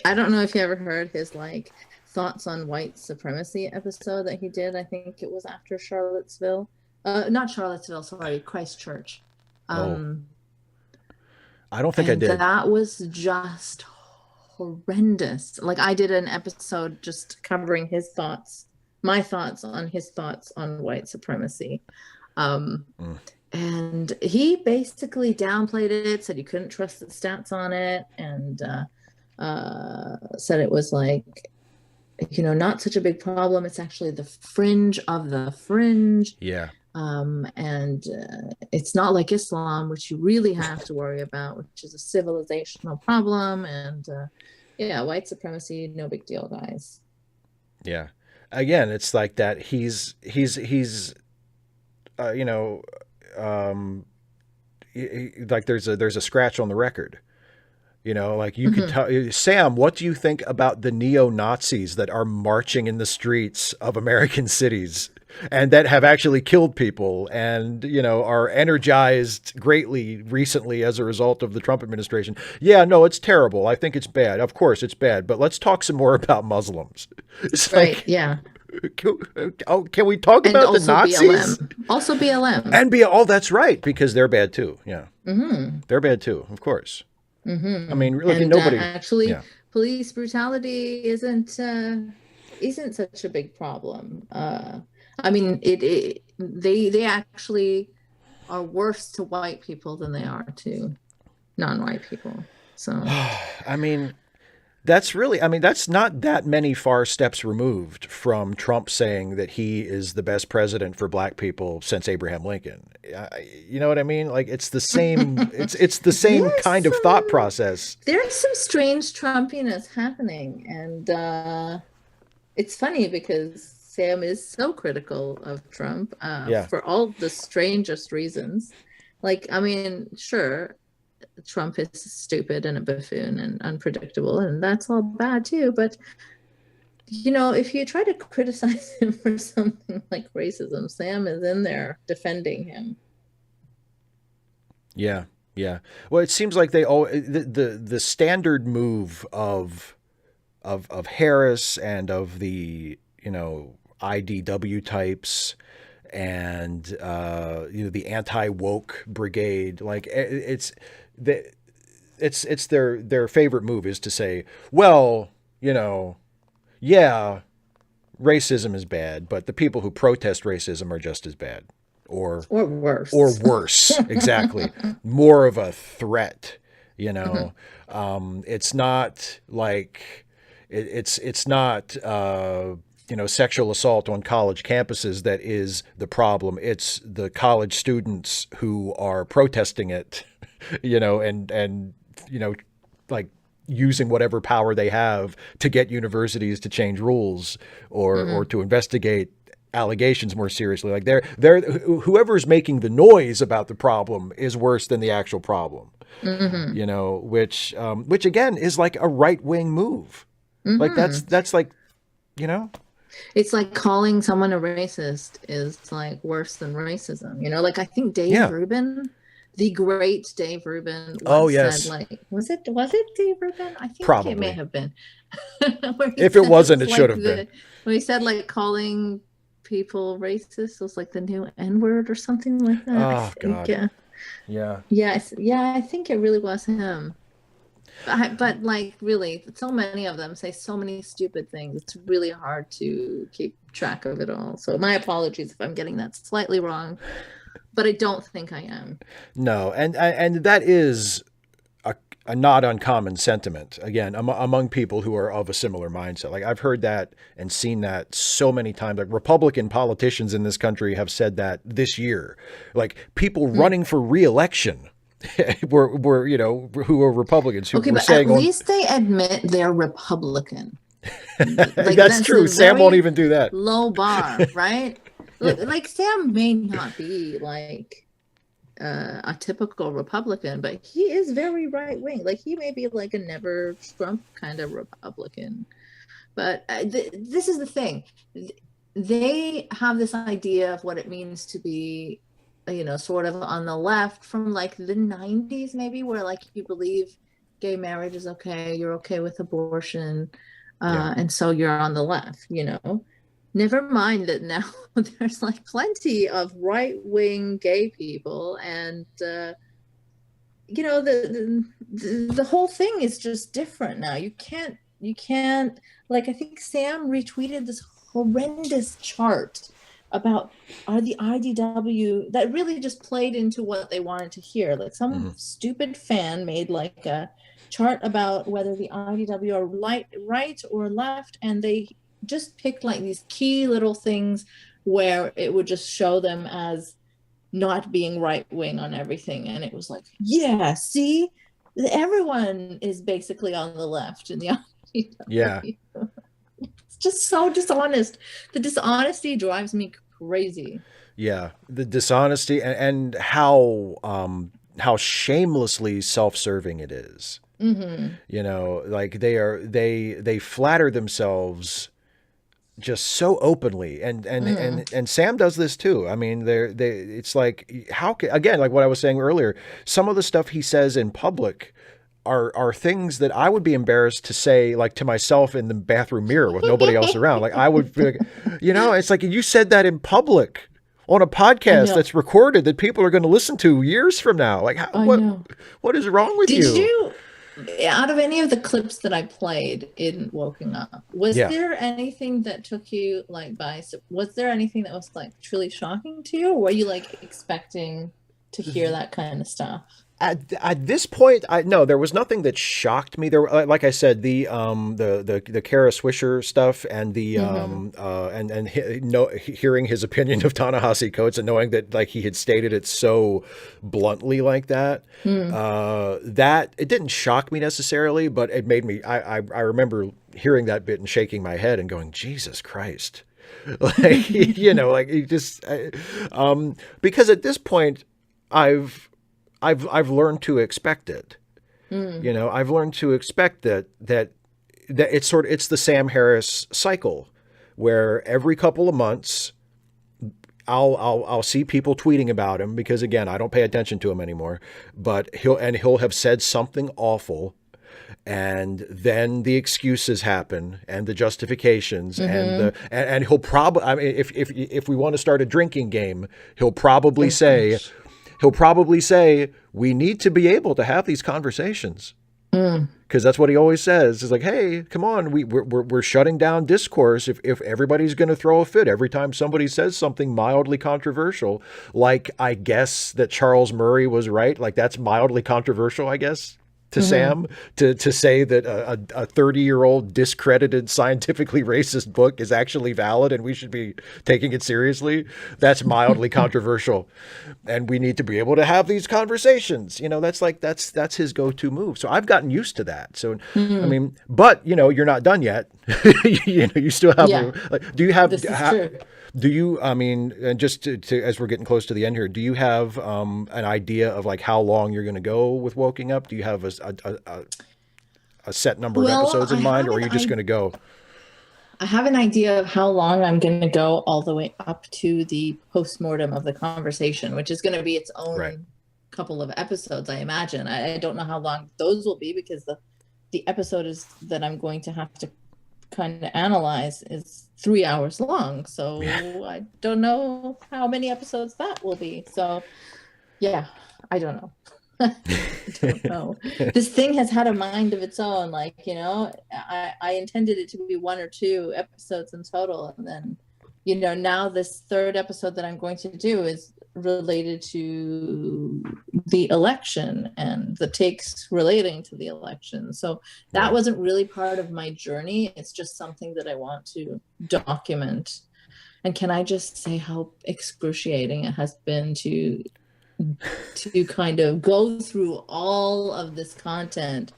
I don't know if you ever heard his like thoughts on white supremacy episode that he did. I think it was after Charlottesville. Not Charlottesville, sorry, Christchurch. I don't think I did. That was just horrendous. Like, I did an episode just covering my thoughts on white supremacy. And he basically downplayed it, said you couldn't trust the stats on it, and said it was like, not such a big problem. It's actually the fringe of the fringe. Yeah. And it's not like Islam, which you really have to worry about, which is a civilizational problem. And white supremacy, no big deal, guys. Yeah. Again, it's like that. He's like there's a scratch on the record. Like you could tell, Sam, what do you think about the neo-Nazis that are marching in the streets of American cities and that have actually killed people and, are energized greatly recently as a result of the Trump administration? Yeah, no, it's terrible. I think it's bad. Of course it's bad, but let's talk some more about Muslims. It's right. Yeah. Can we talk And about the also Nazis? BLM. Also BLM. And be oh, that's right, because they're bad too. Yeah, Mm-hmm. they're bad too, of course. I Mm-hmm. mean, look, And nobody. actually, Yeah, police brutality isn't such a big problem. I mean, they actually are worse to white people than they are to non-white people. So, I mean, that's really, I mean, that's not that many far steps removed from Trump saying that he is the best president for black people since Abraham Lincoln. You know what I mean? Like it's the same, it's the same there's kind of thought some process. there's some strange Trumpiness happening, and it's funny because Sam is so critical of Trump Yeah. for all the strangest reasons. Like, I mean, sure, Trump is stupid and a buffoon and unpredictable, and that's all bad too. But if you try to criticize him for something like racism, Sam is in there defending him. Yeah. Yeah. Well, it seems like they all the standard move of Harris and of the IDW types and the anti woke brigade, like the it's their favorite move is to say, well, yeah, racism is bad, but the people who protest racism are just as bad, or Or worse. or worse, exactly, more of a threat. It's not like it's not sexual assault on college campuses that is the problem. It's the college students who are protesting it, and like using whatever power they have to get universities to change rules or to investigate allegations more seriously. Like they're whoever's making the noise about the problem is worse than the actual problem. Which again is like a right-wing move. Like that's like, It's like calling someone a racist is like worse than racism. Like I think yeah. The great Dave Rubin Oh, once yes. said, like, was it Dave Rubin? I think Probably. it may have been. If it wasn't, it should have been. When he said like calling people racist was like the new N-word or something like that. Oh, God. Yeah. Yeah, I think it really was him. But like really, so many of them say so many stupid things. It's really hard to keep track of it all. So my apologies if I'm getting that slightly wrong, but I don't think I am. No, and that is a not uncommon sentiment, again, among people who are of a similar mindset. Like I've heard that and seen that so many times. Like Republican politicians in this country have said that this year. Like people running for re-election were who are Republicans who were saying, at least they admit they're Republican. Like, that's true. Sam won't even do that. Low bar, right? Like Sam may not be like a typical Republican, but he is very right wing. Like he may be like a never Trump kind of Republican. But this is the thing. They have this idea of what it means to be sort of on the left from like the 90s, maybe, where like you believe gay marriage is okay, you're okay with abortion, and so you're on the left, Never mind that now there's like plenty of right-wing gay people, and the whole thing is just different now. You can't like, I think Sam retweeted this horrendous chart about the IDW that really just played into what they wanted to hear. Like some stupid fan made like a chart about whether the IDW are right or left, and they just picked like these key little things where it would just show them as not being right wing on everything. And it was like, yeah, see, everyone is basically on the left in the IDW. Yeah. It's just so dishonest. The dishonesty drives me crazy. Yeah, the dishonesty and how shamelessly self-serving it is. Like they flatter themselves just so openly, and Sam does this too. I mean, it's like, how can, again, like what I was saying earlier, some of the stuff he says in public are things that I would be embarrassed to say, like, to myself in the bathroom mirror with nobody else around. Like, I would be like, it's like you said that in public on a I podcast know. that's recorded that people are going to listen to years from now. Like, I know. what is wrong with Did you? you, out of any of the clips that I played in Woken Up, was Yeah. there anything that took you like was there anything that was like truly shocking to you? Or were you like expecting to hear that kind of stuff? At this point, no, there was nothing that shocked me. There, like I said, the Kara Swisher stuff and the hearing his opinion of Ta-Nehisi Coates and knowing that like he had stated it so bluntly like that, that it didn't shock me necessarily, but it made me. I remember hearing that bit and shaking my head and going, Jesus Christ, like like you just because at this point, I've learned to expect it. I've learned to expect that it's the Sam Harris cycle, where every couple of months I'll see people tweeting about him because again I don't pay attention to him anymore, but he'll have said something awful, and then the excuses happen and the justifications and he'll probably, I mean, if we want to start a drinking game, he'll probably say. He'll probably say, we need to be able to have these conversations. Because that's what he always says. It's like, hey, come on, we're shutting down discourse if everybody's going to throw a fit every time somebody says something mildly controversial. Like, I guess that Charles Murray was right. Like, that's mildly controversial, I guess, to Sam, to say that a 30-year-old discredited scientifically racist book is actually valid and we should be taking it seriously. That's mildly controversial, and we need to be able to have these conversations. That's his go-to move. So I've gotten used to that. So I mean, but you're not done yet. You still have. Yeah. Do you have? This is true. Do you, I mean, and just to as we're getting close to the end here, do you have an idea of like how long you're going to go with Woking Up? Do you have a set number of episodes in mind, or are you just going to go? I have an idea of how long I'm going to go all the way up to the postmortem of the conversation, which is going to be its own couple of episodes, I imagine. I don't know how long those will be because the episode that I'm going to have to kind of analyze is 3 hours long, so I don't know how many episodes that will be. So I don't know. I don't know. This thing has had a mind of its own. Like, I intended it to be 1 or 2 episodes in total, and then now this third episode that I'm going to do is related to the election and the takes relating to the election. So that wasn't really part of my journey. It's just something that I want to document. And can I just say how excruciating it has been to kind of go through all of this content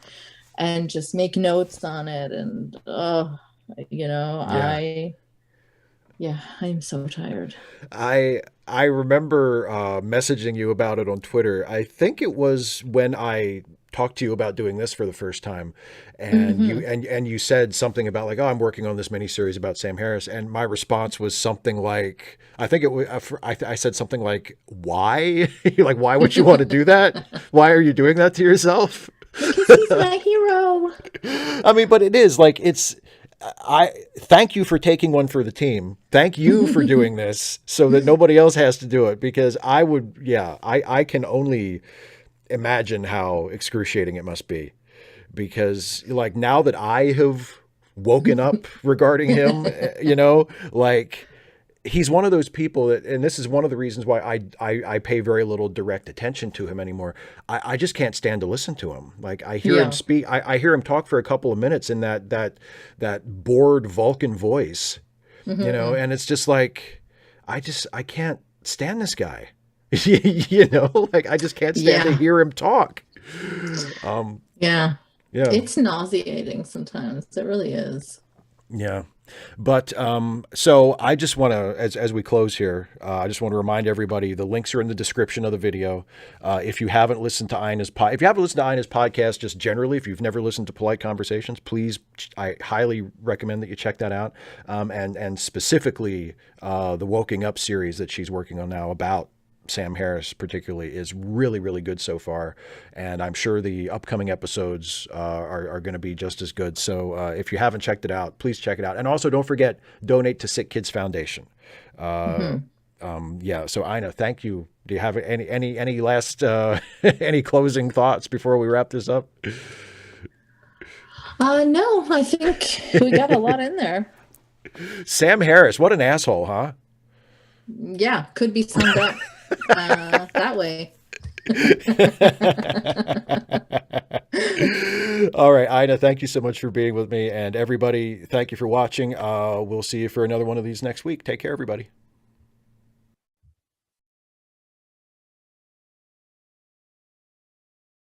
and just make notes on it. And, I'm so tired. I remember messaging you about it on Twitter. I think it was when I talked to you about doing this for the first time, and you said something about like, oh, I'm working on this miniseries about Sam Harris, and my response was something like, I think it was, I said something like, why? Like, why would you want to do that? Why are you doing that to yourself? Because he's my hero. I mean, but it is like, I thank you for taking one for the team. Thank you for doing this so that nobody else has to do it, because I can only imagine how excruciating it must be, because like now that I have woken up regarding him, like he's one of those people that, and this is one of the reasons why I pay very little direct attention to him anymore. I just can't stand to listen to him. Like I hear him speak, I hear him talk for a couple of minutes in that bored Vulcan voice, and it's just like, I can't stand this guy, like I just can't stand to hear him talk. It's nauseating sometimes. It really is. Yeah. But so I just want to, as we close here, I just want to remind everybody the links are in the description of the video. If you haven't listened to Eiynah's podcast, just generally, if you've never listened to Polite Conversations, please, I highly recommend that you check that out. And specifically the Woking Up series that she's working on now about Sam Harris particularly is really, really good so far. And I'm sure the upcoming episodes are going to be just as good. So if you haven't checked it out, please check it out. And also don't forget, donate to Sick Kids Foundation. Yeah. So Eiynah, thank you. Do you have any last any closing thoughts before we wrap this up? No, I think we got a lot in there. Sam Harris, what an asshole, huh? Yeah, could be summed up that way. All right, Eiynah, thank you so much for being with me. And everybody, thank you for watching. We'll see you for another one of these next week. Take care, everybody.